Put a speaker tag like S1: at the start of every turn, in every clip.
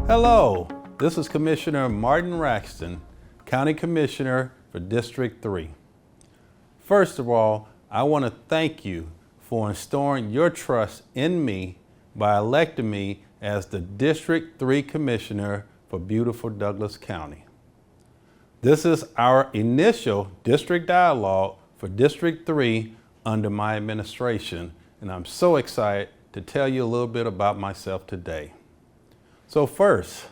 S1: Hello, this is Commissioner Martin Raxton, County Commissioner for District 3. First of all, I want to thank you for instilling your trust in me by electing me as the District 3 Commissioner for beautiful Douglas County. This is our initial district dialogue for District 3 under my administration, and I'm so excited to tell you a little bit about myself today. So first,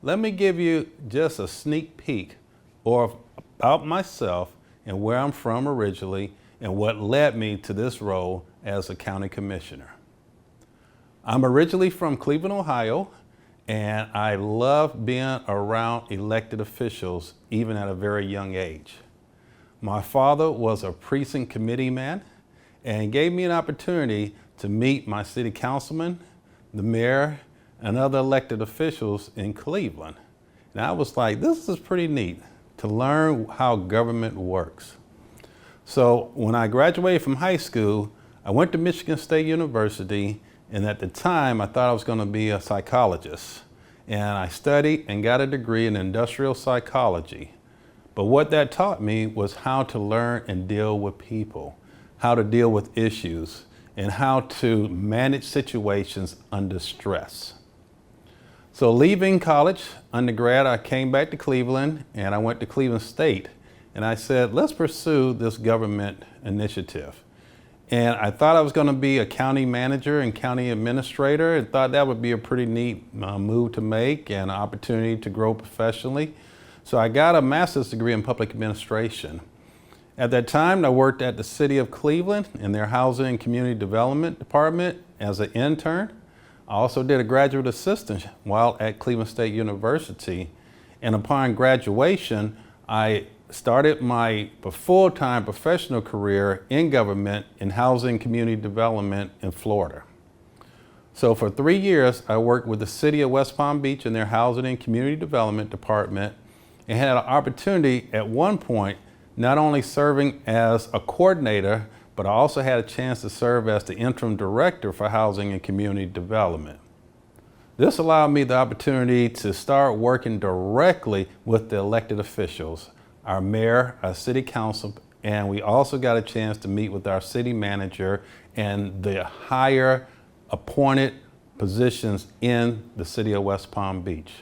S1: let me give you just a sneak peek about myself and where I'm from originally and what led me to this role as a county commissioner. I'm originally from Cleveland, Ohio, and I love being around elected officials even at a very young age. My father was a precinct committee man and gave me an opportunity to meet my city councilman, the mayor, and other elected officials in Cleveland. And I was like, this is pretty neat to learn how government works. So when I graduated from high school, I went to Michigan State University, and at the time I thought I was going to be a psychologist. And I studied and got a degree in industrial psychology. But what that taught me was how to learn and deal with people, how to deal with issues, and how to manage situations under stress. So leaving college, undergrad, I came back to Cleveland and I went to Cleveland State. And I said, let's pursue this government initiative. And I thought I was going to be a county manager and county administrator, and thought that would be a pretty neat move to make and an opportunity to grow professionally. So I got a master's degree in public administration. At that time, I worked at the City of Cleveland in their Housing and Community Development Department as an intern. I also did a graduate assistant while at Cleveland State University. And upon graduation, I started my full-time professional career in government in housing and community development in Florida. So for 3 years, I worked with the City of West Palm Beach in their Housing and Community Development Department, and had an opportunity at one point not only serving as a coordinator, but I also had a chance to serve as the interim director for housing and community development. This allowed me the opportunity to start working directly with the elected officials, our mayor, our city council, and we also got a chance to meet with our city manager and the higher appointed positions in the City of West Palm Beach.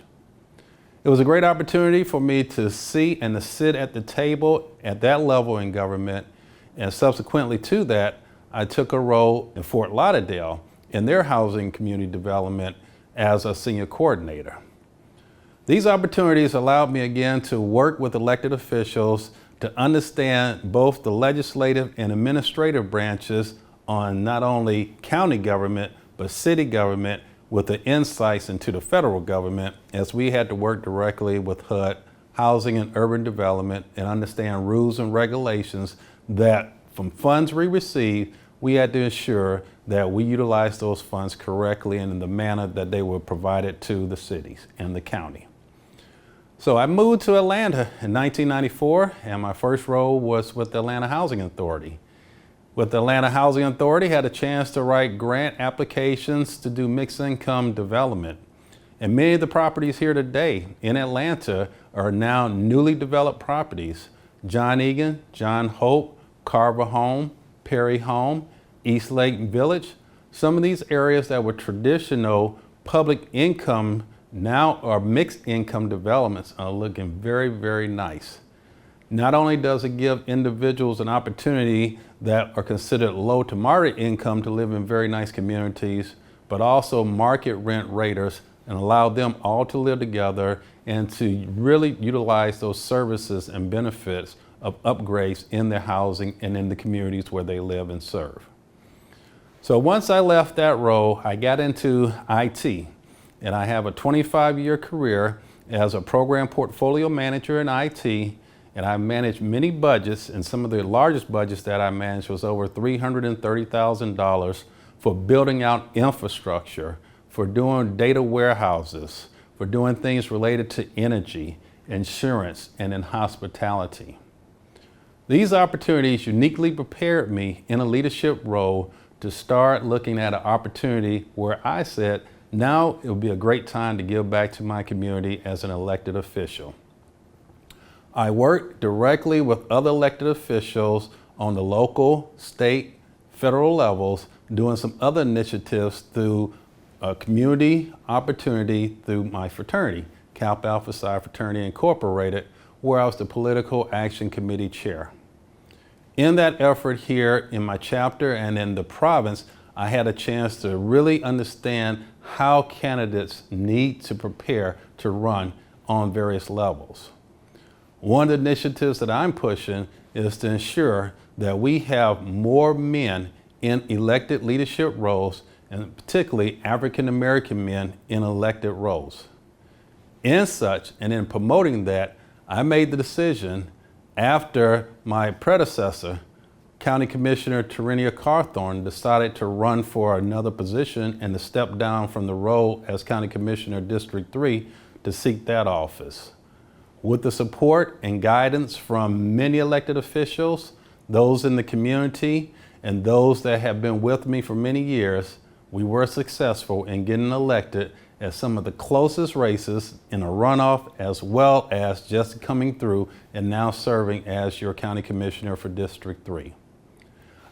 S1: It was a great opportunity for me to see and to sit at the table at that level in government. And subsequently to that, I took a role in Fort Lauderdale in their housing community development as a senior coordinator. These opportunities allowed me again to work with elected officials to understand both the legislative and administrative branches on not only county government, but city government, with the insights into the federal government, as we had to work directly with HUD, Housing and Urban Development, and understand rules and regulations that from funds we receive, we had to ensure that we utilize those funds correctly and in the manner that they were provided to the cities and the county. So I moved to Atlanta in 1994, and my first role was with the Atlanta Housing Authority. With the Atlanta Housing Authority, I had a chance to write grant applications to do mixed income development. And many of the properties here today in Atlanta are now newly developed properties. John Egan, John Hope, Carver Home, Perry Home, East Lake Village. Some of these areas that were traditional public income now are mixed income developments are looking very, very nice. Not only does it give individuals an opportunity that are considered low to moderate income to live in very nice communities, but also market rent raters and allow them all to live together and to really utilize those services and benefits of upgrades in their housing and in the communities where they live and serve. So once I left that role, I got into IT, and I have a 25-year career as a program portfolio manager in IT. And I managed many budgets, and some of the largest budgets that I managed was over $330,000 for building out infrastructure, for doing data warehouses, for doing things related to energy, insurance, and in hospitality. These opportunities uniquely prepared me in a leadership role to start looking at an opportunity where I said, Now it will be a great time to give back to my community as an elected official. I work directly with other elected officials on the local, state, federal levels, doing some other initiatives through community opportunity through my fraternity, Kappa Alpha Psi Fraternity Incorporated, where I was the Political Action Committee Chair. In that effort here in my chapter and in the province, I had a chance to really understand how candidates need to prepare to run on various levels. One of the initiatives that I'm pushing is to ensure that we have more men in elected leadership roles, and particularly African American men in elected roles. In such, and in promoting that, I made the decision after my predecessor, County Commissioner Terenia Carthorne, decided to run for another position and to step down from the role as County Commissioner District 3 to seek that office. With the support and guidance from many elected officials, those in the community, and those that have been with me for many years, we were successful in getting elected as some of the closest races in a runoff, as well as just coming through and now serving as your County Commissioner for District 3.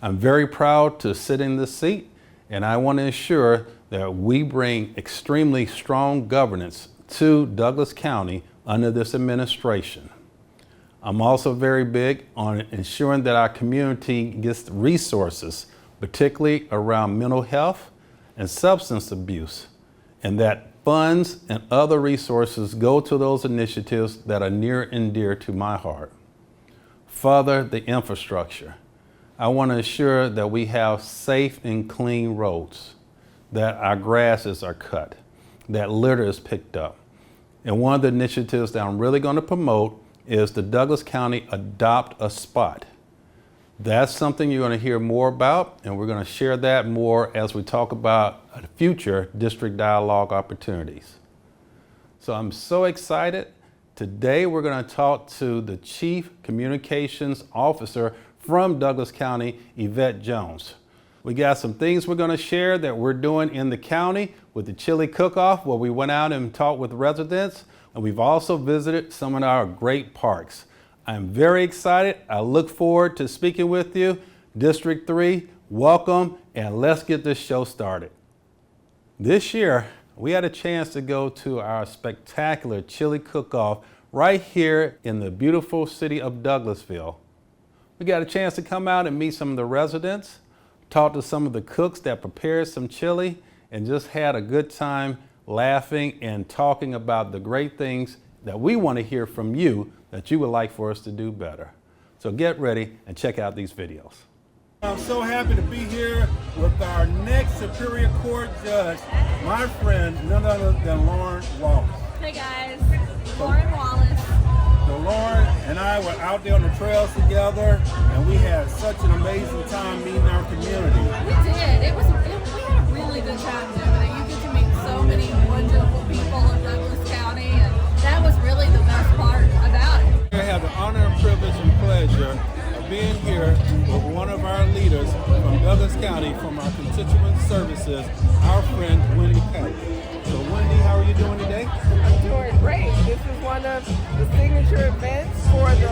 S1: I'm very proud to sit in this seat, and I want to ensure that we bring extremely strong governance to Douglas County under this administration. I'm also very big on ensuring that our community gets resources, particularly around mental health and substance abuse, and that funds and other resources go to those initiatives that are near and dear to my heart. Further, the infrastructure. I want to ensure that we have safe and clean roads, that our grasses are cut, that litter is picked up. And one of the initiatives that I'm really going to promote is the Douglas County Adopt a Spot. That's something you're going to hear more about, and we're going to share that more as we talk about future district dialogue opportunities. So I'm so excited. Today we're going to talk to the Chief Communications Officer from Douglas County, Yvette Jones. We got some things we're going to share that we're doing in the county with the chili cook-off, where we went out and talked with residents, and we've also visited some of our great parks. I'm very excited. I look forward to speaking with you. District 3, welcome, and let's get this show started. This year, we had a chance to go to our spectacular chili cook-off right here in the beautiful city of Douglasville. We got a chance to come out and meet some of the residents, talk to some of the cooks that prepared some chili, and just had a good time laughing and talking about the great things that we want to hear from you that you would like for us to do better. So get ready and check out these videos.
S2: I'm so happy to be here with our next Superior Court judge, my friend, none other than Lauren Wallace.
S3: Hey guys, Lauren Wallace.
S2: So Lauren and I were out there on the trails together, and we had such an amazing time meeting our community.
S3: We did. We had a really good time doing it. You get to meet so many wonderful people in Douglas County, and that was really the best part about it.
S2: I have the honor and privilege and pleasure of being here with one of our leaders from Douglas County, from our constituent services, our friend Wendy Peck. So Wendy, how are you doing today?
S4: I'm doing great. This is one of the signature events for the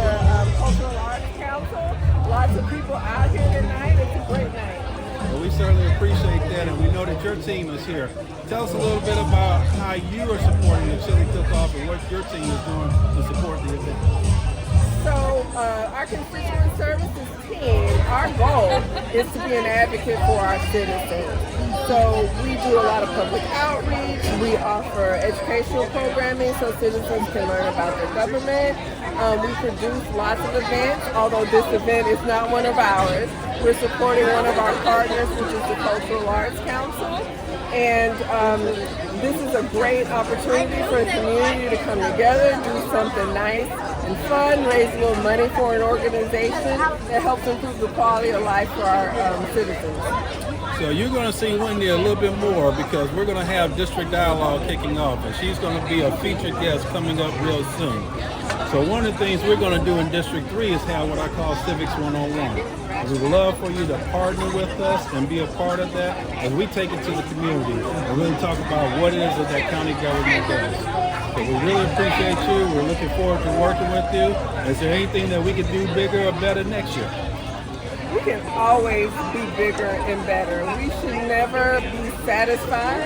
S4: Cultural Arts Council. Lots of people out here tonight. It's a great night.
S2: Well, we certainly appreciate that, and we know that your team is here. Tell us a little bit about how you are supporting the Chili Cook-Off and what your team is doing to support the event.
S4: So our constituent services team, our goal is to be an advocate for our citizens. So we do a lot of public outreach. We offer educational programming so citizens can learn about their government. We produce lots of events, although this event is not one of ours. We're supporting one of our partners, which is the Cultural Arts Council. And this is a great opportunity for the community to come together, do something nice and fun, raise a little money for an organization that helps improve the quality of life for our citizens.
S2: So you're going to see Wendy a little bit more because we're going to have District Dialogue kicking off, and she's going to be a featured guest coming up real soon. So one of the things we're going to do in District 3 is have what I call Civics 101. We would love for you to partner with us and be a part of that as we take it to the community and really talk about what it is that county government does. So we really appreciate you. We're looking forward to working with you. Is there anything that we could do bigger or better next year?
S4: We can always be bigger and better. We should never be satisfied.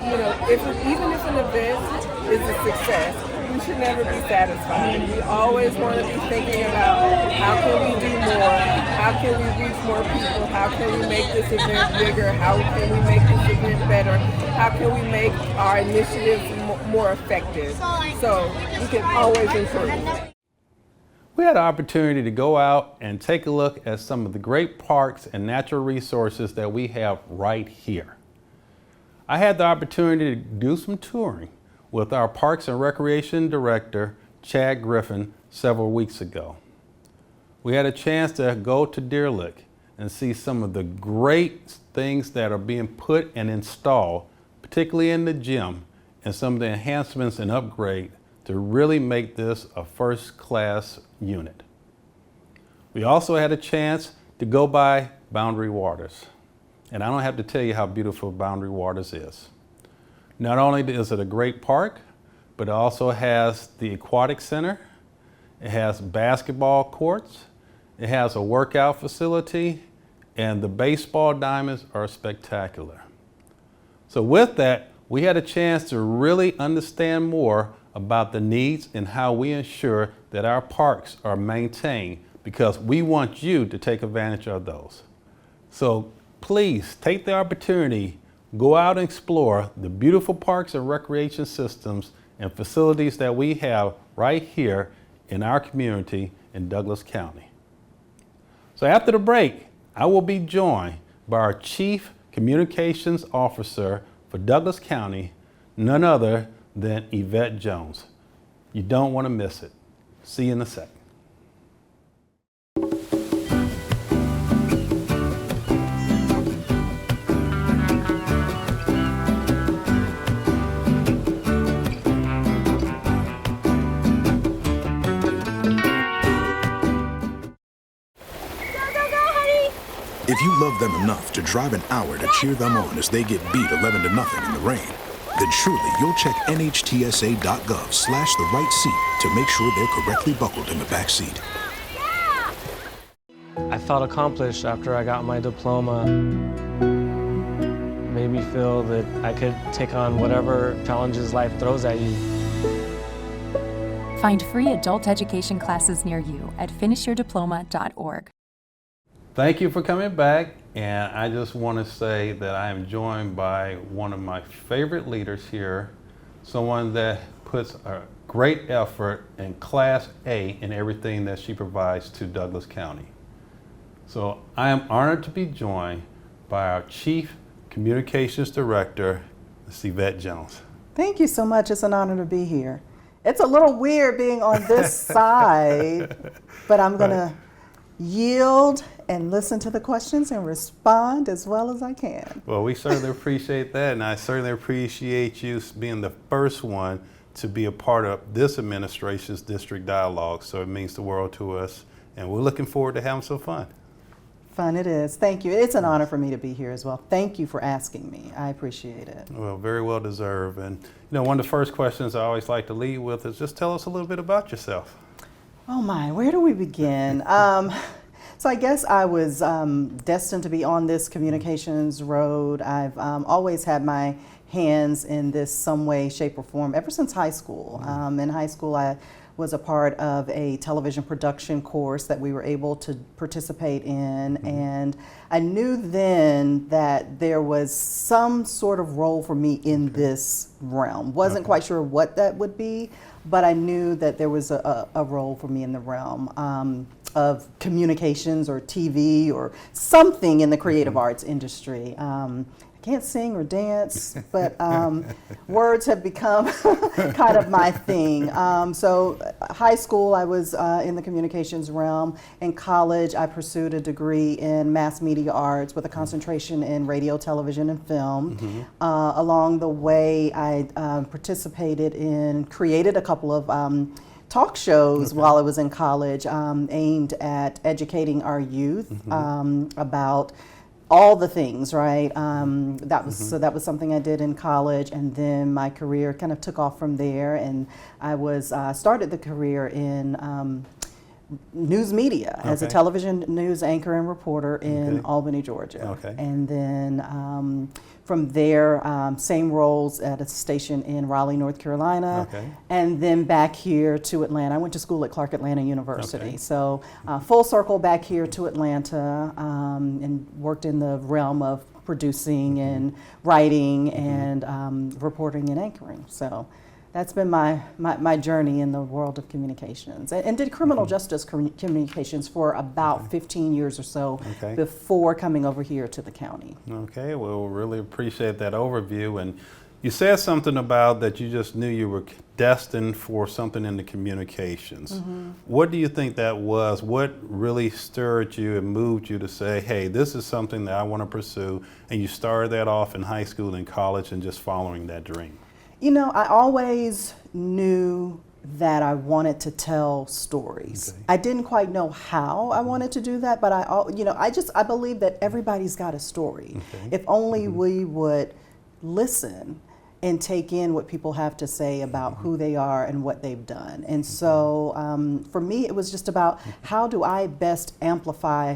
S4: Even if an event is a success, we should never be satisfied. We always want to be thinking about how can we do more? How can we reach more people? How can we make this event bigger? How can we make this event better? How can we make our initiatives more effective? So we can always improve.
S1: We had an opportunity to go out and take a look at some of the great parks and natural resources that we have right here. I had the opportunity to do some touring with our Parks and Recreation Director, Chad Griffin, several weeks ago. We had a chance to go to Deer Lick and see some of the great things that are being put and installed, particularly in the gym, and some of the enhancements and upgrade to really make this a first-class unit. We also had a chance to go by Boundary Waters. And I don't have to tell you how beautiful Boundary Waters is. Not only is it a great park, but it also has the aquatic center, it has basketball courts, it has a workout facility, and the baseball diamonds are spectacular. So with that, we had a chance to really understand more about the needs and how we ensure that our parks are maintained, because we want you to take advantage of those. So please take the opportunity, go out and explore the beautiful parks and recreation systems and facilities that we have right here in our community in Douglas County. So after the break, I will be joined by our Chief Communications Officer for Douglas County, none other than Yvette Jones. You don't want to miss it. See you in a second.
S5: If you love them enough to drive an hour to cheer them on as they get beat 11-0 in the rain, then surely you'll check NHTSA.gov/the right seat to make sure they're correctly buckled in the back seat.
S6: I felt accomplished after I got my diploma. Made me feel that I could take on whatever challenges life throws at you.
S7: Find free adult education classes near you at finishyourdiploma.org.
S1: Thank you for coming back, and I just want to say that I am joined by one of my favorite leaders here, someone that puts a great effort in Class A in everything that she provides to Douglas County. So I am honored to be joined by our Chief Communications Director, Ms. Yvette Jones.
S8: Thank you so much. It's an honor to be here. It's a little weird being on this side, but I'm going to yield and listen to the questions and respond as well as I can.
S1: Well, we certainly appreciate that, and I certainly appreciate you being the first one to be a part of this administration's district dialogue, so it means the world to us, and we're looking forward to having some fun.
S8: Fun it is. Thank you. It's an honor for me to be here as well. Thank you for asking me. I appreciate it.
S1: Well, very well deserved. And one of the first questions I always like to lead with is just tell us a little bit about yourself.
S8: Oh my, where do we begin? So I guess I was destined to be on this communications road. I've always had my hands in this some way, shape, or form ever since high school. In high school, I was a part of a television production course that we were able to participate in, and I knew then that there was some sort of role for me in this realm. Wasn't quite sure what that would be, but I knew that there was a role for me in the realm of communications or TV or something in the creative arts industry. can't sing or dance, but words have become kind of my thing. So high school, I was in the communications realm. In college, I pursued a degree in mass media arts with a concentration in radio, television, and film. Along the way, I participated in, created a couple of talk shows while I was in college, aimed at educating our youth about all the things, right? So that was something I did in college, and then my career kind of took off from there, and I was started the career in news media as a television news anchor and reporter in Albany, Georgia. And then from there, same roles at a station in Raleigh, North Carolina, and then back here to Atlanta. I went to school at Clark Atlanta University, so full circle back here to Atlanta, and worked in the realm of producing and writing and reporting and anchoring. So that's been my journey in the world of communications, and did criminal justice communications for about 15 years or so before coming over here to the county.
S1: Okay, well, really appreciate that overview. And you said something about that you just knew you were destined for something in the communications. What do you think that was? What really stirred you and moved you to say, hey, this is something that I want to pursue? And you started that off in high school and college and just following that dream.
S8: You know, I always knew that I wanted to tell stories. I didn't quite know how I wanted to do that, but I believe that everybody's got a story. If only we would listen and take in what people have to say about who they are and what they've done. And so for me, it was just about how do I best amplify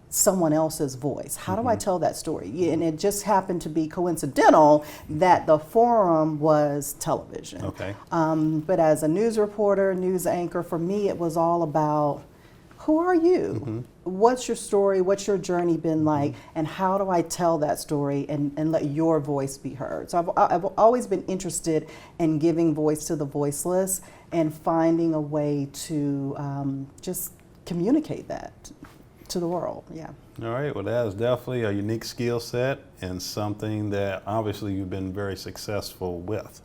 S8: someone else's voice? How do I tell that story? And it just happened to be coincidental that the forum was television. But as a news reporter, news anchor, for me it was all about, who are you? What's your story? What's your journey been like? And how do I tell that story and let your voice be heard? So I've always been interested in giving voice to the voiceless and finding a way to just communicate that to the world.
S1: All right, well, that is definitely a unique skill set and something that obviously you've been very successful with.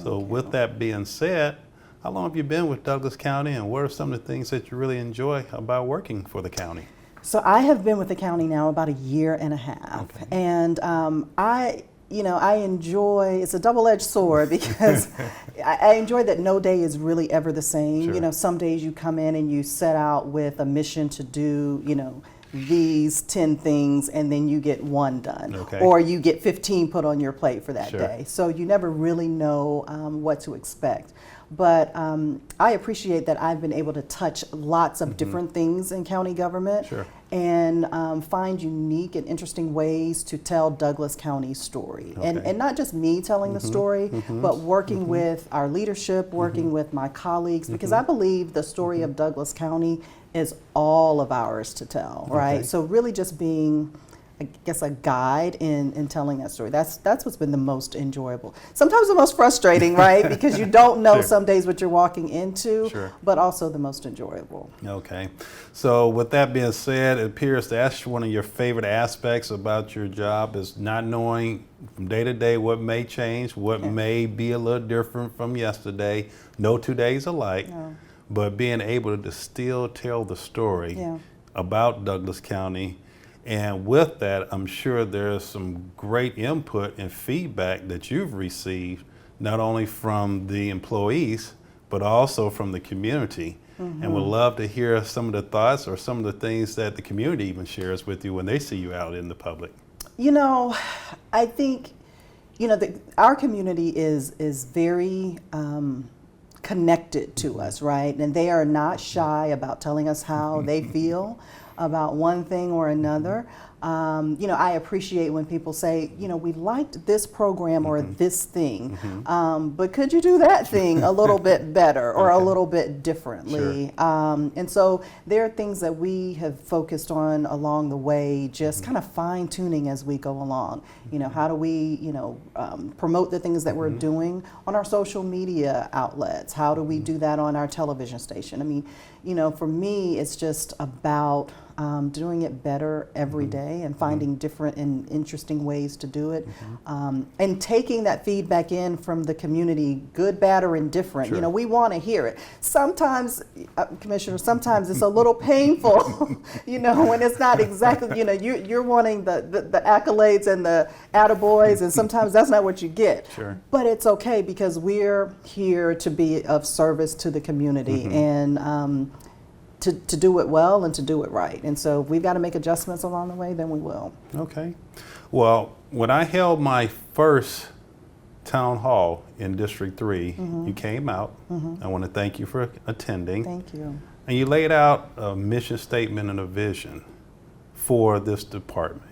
S1: So with that being said, how long have you been with Douglas County, and what are some of the things that you really enjoy about working for the county?
S8: So I have been with the county now about a year and a half, and I enjoy, it's a double-edged sword because I enjoy that no day is really ever the same. You know, some days you come in and you set out with a mission to do, these 10 things, and then you get one done, or you get 15 put on your plate for that day. So you never really know what to expect. But I appreciate that I've been able to touch lots of different things in county government and find unique and interesting ways to tell Douglas County's story. And not just me telling the story, but working with our leadership, working with my colleagues, because I believe the story of Douglas County is all of ours to tell, right? So really just being, I guess, a guide in telling that story. That's what's been the most enjoyable. Sometimes the most frustrating, right? Because you don't know some days what you're walking into, but also the most enjoyable.
S1: Okay. So with that being said, it appears that's one of your favorite aspects about your job is not knowing from day to day what may change, what may be a little different from yesterday. No 2 days alike, but being able to still tell the story about Douglas County. And with that, I'm sure there's some great input and feedback that you've received, not only from the employees, but also from the community. And would love to hear some of the thoughts or some of the things that the community even shares with you when they see you out in the public.
S8: You know, I think, our community is very connected to us, right? And they are not shy about telling us how they feel about one thing or another. I appreciate when people say, we liked this program or this thing, but could you do that thing a little bit better or a little bit differently? And so there are things that we have focused on along the way, just kind of fine tuning as we go along. How do we, promote the things that we're doing on our social media outlets? How do we do that on our television station? I mean, for me, it's just about doing it better every day and finding different and interesting ways to do it, and taking that feedback in from the community, good, bad, or indifferent.
S1: Sure.
S8: You know, we want to hear it. Sometimes, Commissioner, sometimes it's a little painful, you know, when it's not exactly, you know, you're wanting the accolades and the attaboys, and sometimes that's not what you get.
S1: Sure.
S8: But it's okay because we're here to be of service to the community and to do it well and to do it right. And so if we've got to make adjustments along the way, then we will.
S1: Okay. Well, when I held my first town hall in District 3, you came out. I want to thank you for attending.
S8: Thank you.
S1: And you laid out a mission statement and a vision for this department.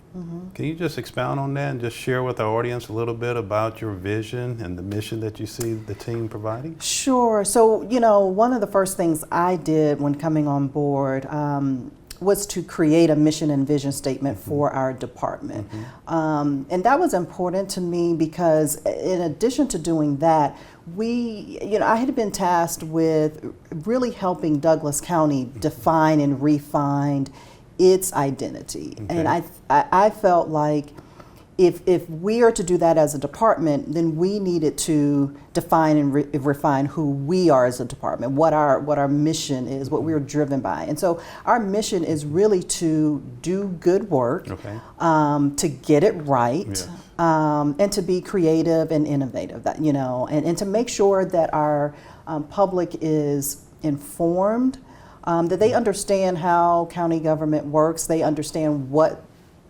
S1: Can you just expound on that and just share with our audience a little bit about your vision and the mission that you see the team providing?
S8: Sure. So, you know, one of the first things I did when coming on board was to create a mission and vision statement for our department. And that was important to me because in addition to doing that, I had been tasked with really helping Douglas County define and refine its identity. And I felt like if we are to do that as a department, then we needed to define and refine who we are as a department, what our mission is, what we're driven by. And so our mission is really to do good work, to get it right, and to be creative and innovative, that, you know, and to make sure that our public is informed, that they understand how county government works, they understand what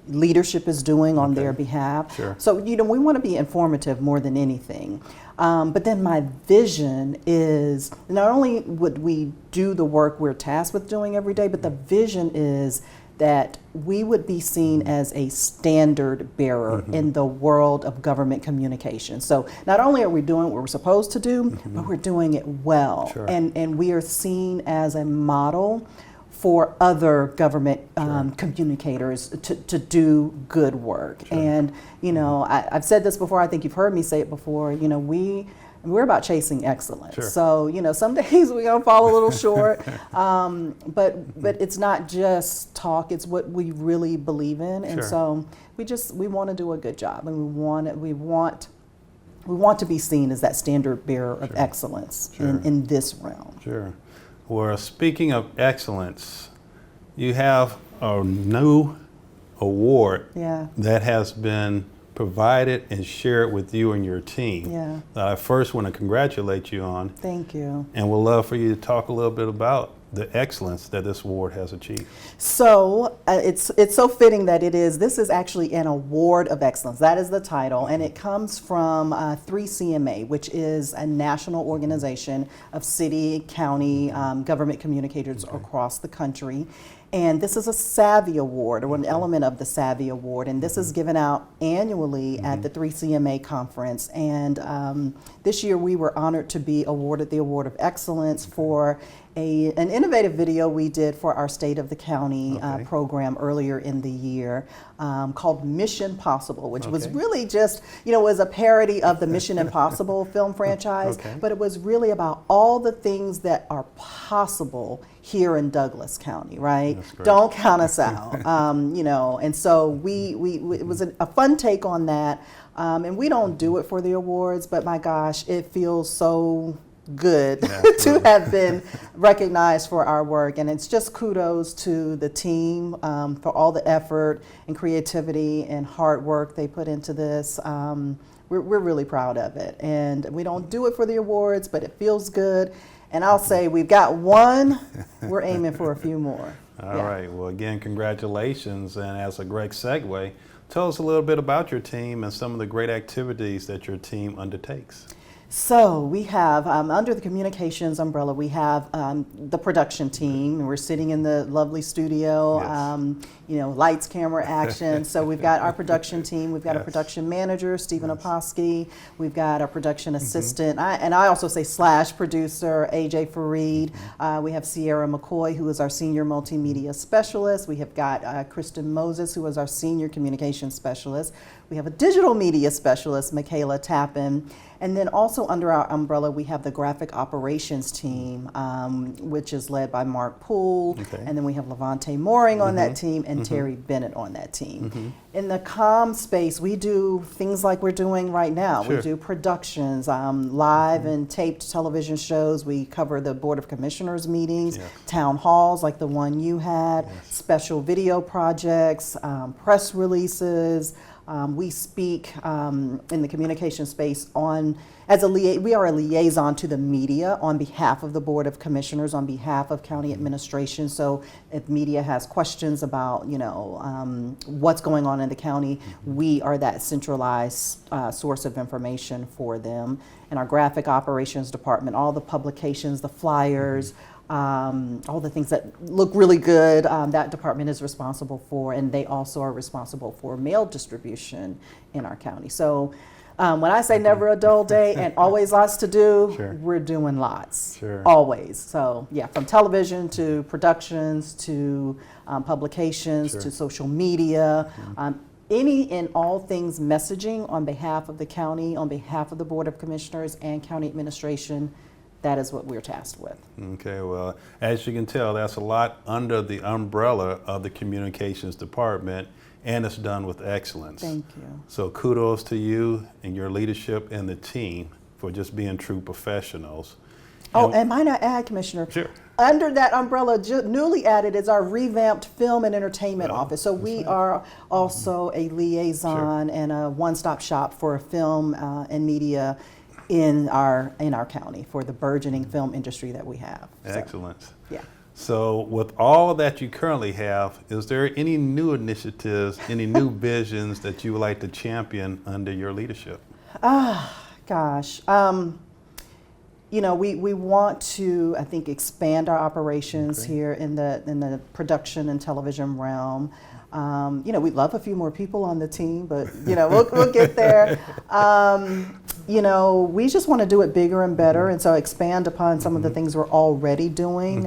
S8: leadership is doing on their behalf.
S1: Sure.
S8: So, you know, we want to be informative more than anything. But then my vision is not only would we do the work we're tasked with doing every day, but the vision is that we would be seen as a standard bearer in the world of government communication. So not only are we doing what we're supposed to do, but we're doing it well.
S1: Sure.
S8: And we are seen as a model for other government communicators to do good work. And, you know, I've said this before, I think you've heard me say it before, you know, we're about chasing excellence.
S1: Sure.
S8: So, you know, some days we're gonna fall a little short, but it's not just talk, it's what we really believe in. And so we want to do a good job, and we want to be seen as that standard bearer of excellence in this realm.
S1: Sure. Well, speaking of excellence, you have a new award that has been provided and shared with you and your team that I first want to congratulate you on.
S8: Thank you.
S1: And we'd love for you to talk a little bit about the excellence that this award has achieved.
S8: So it's so fitting that this is actually an award of excellence. That is the title, and it comes from 3CMA, which is a national organization of city, county, government communicators across the country. And this is a Savvy Award, or an element of the Savvy Award, and this is given out annually at the 3CMA conference. And this year we were honored to be awarded the Award of Excellence for an innovative video we did for our State of the County program earlier in the year called Mission Possible, which was really just, you know, was a parody of the Mission Impossible film franchise, but it was really about all the things that are possible here in Douglas County, right? Don't count us out, you know, and so it was a fun take on that, and we don't do it for the awards, but my gosh, it feels so good to have been recognized for our work, and it's just kudos to the team for all the effort and creativity and hard work they put into this. We're really proud of it, and we don't do it for the awards, but it feels good. And I'll say we've got one, we're aiming for a few more.
S1: All right, well again, congratulations, and as a great segue, tell us a little bit about your team and some of the great activities that your team undertakes.
S8: So we have, under the communications umbrella, we have the production team. We're sitting in the lovely studio, you know, lights, camera, action. So we've got our production team. We've got a production manager, Stephen Oposky. We've got our production assistant, and I also say / producer, AJ Fareed. We have Sierra McCoy, who is our senior multimedia specialist. We have got Kristen Moses, who is our senior communications specialist. We have a digital media specialist, Michaela Tappan. And then also also under our umbrella, we have the graphic operations team, which is led by Mark Poole, and then we have Levante Mooring on that team and Terry Bennett on that team. In the comm space, we do things like we're doing right now. We do productions, live and taped television shows. We cover the Board of Commissioners meetings, town halls like the one you had, special video projects, press releases. We speak in the communication space we are a liaison to the media on behalf of the Board of Commissioners, on behalf of county administration. So if media has questions about, what's going on in the county, we are that centralized source of information for them. And our graphic operations department, all the publications, the flyers, all the things that look really good, that department is responsible for, and they also are responsible for mail distribution in our county. So when I say never a dull day and always lots to do, we're doing lots, always. So yeah, from television to productions to publications to social media, any and all things messaging on behalf of the county, on behalf of the Board of Commissioners and county administration. That is what we're tasked with.
S1: Okay, well, as you can tell, that's a lot under the umbrella of the communications department, and it's done with excellence.
S8: Thank you.
S1: So kudos to you and your leadership and the team for just being true professionals.
S8: And might I add, Commissioner? Under that umbrella, newly added is our revamped film and entertainment office. So we are also a liaison and a one-stop shop for film and media in our county for the burgeoning film industry that we have.
S1: Excellent.
S8: Yeah.
S1: So with all that you currently have, is there any new initiatives, any new visions that you would like to champion under your leadership?
S8: Gosh. We want to, I think, expand our operations here in the production and television realm. We'd love a few more people on the team, but we'll get there. We just want to do it bigger and better, and so expand upon some of the things we're already doing.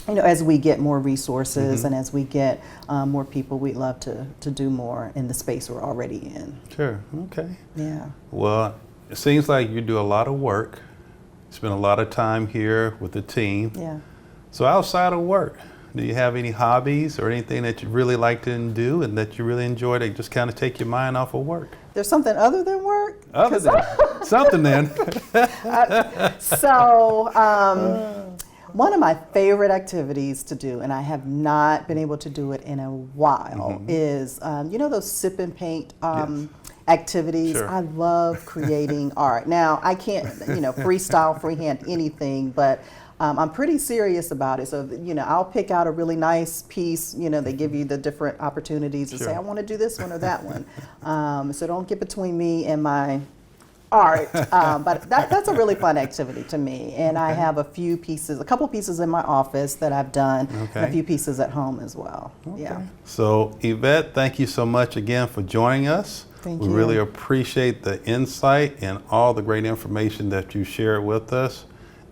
S8: As we get more resources and as we get more people, we'd love to do more in the space we're already in.
S1: Sure. Okay.
S8: Yeah.
S1: Well, it seems like you do a lot of work. Spend a lot of time here with the team.
S8: Yeah.
S1: So outside of work, do you have any hobbies or anything that you really like to do and that you really enjoy that just kind of take your mind off of work?
S8: There's something other than work?
S1: Other than something then.
S8: One of my favorite activities to do, and I have not been able to do it in a while, is, those sip and paint activities. I love creating art. Now, I can't, freestyle, freehand anything, but I'm pretty serious about it. So, I'll pick out a really nice piece. They give you the different opportunities to say, I want to do this one or that one. So don't get between me and my art. But that's a really fun activity to me. And I have a couple pieces in my office that I've done, and a few pieces at home as well. Yeah.
S1: So, Yvette, thank you so much again for joining us.
S8: Thank you.
S1: We really appreciate the insight and all the great information that you shared with us.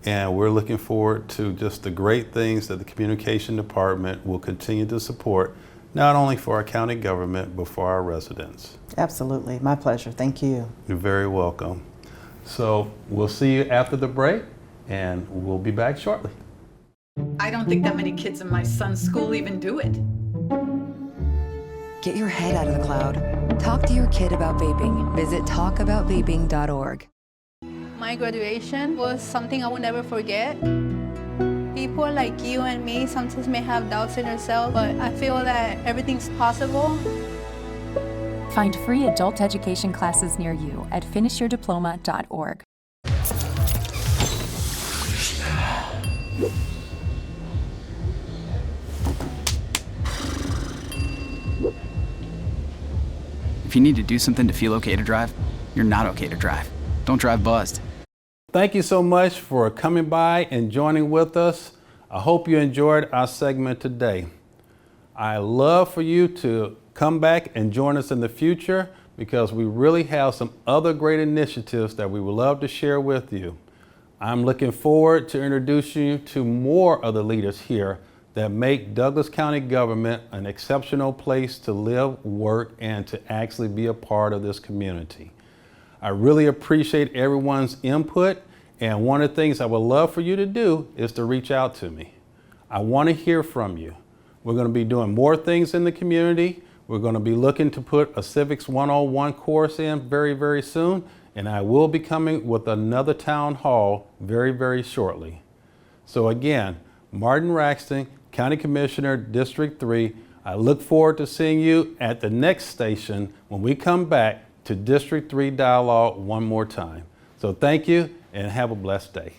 S1: And we're looking forward to just the great things that the communication department will continue to support, not only for our county government, but for our residents.
S8: Absolutely. My pleasure. Thank you.
S1: You're very welcome. So we'll see you after the break, and we'll be back shortly.
S9: I don't think that many kids in my son's school even do it.
S10: Get your head out of the cloud. Talk to your kid about vaping. Visit talkaboutVaping.org.
S3: My graduation was something I will never forget. People like you and me sometimes may have doubts in yourself, but I feel that everything's possible.
S7: Find free adult education classes near you at finishyourdiploma.org.
S11: If you need to do something to feel okay to drive, you're not okay to drive. Don't drive buzzed.
S1: Thank you so much for coming by and joining with us. I hope you enjoyed our segment today. I love for you to come back and join us in the future because we really have some other great initiatives that we would love to share with you. I'm looking forward to introducing you to more of the leaders here that make Douglas County government an exceptional place to live, work, and to actually be a part of this community. I really appreciate everyone's input, and one of the things I would love for you to do is to reach out to me. I want to hear from you. We're going to be doing more things in the community. We're going to be looking to put a Civics 101 course in very, very soon, and I will be coming with another town hall very, very shortly. So again, Martin Raxton, County Commissioner, District 3, I look forward to seeing you at the next station when we come back to District 3 Dialogue one more time. So thank you and have a blessed day.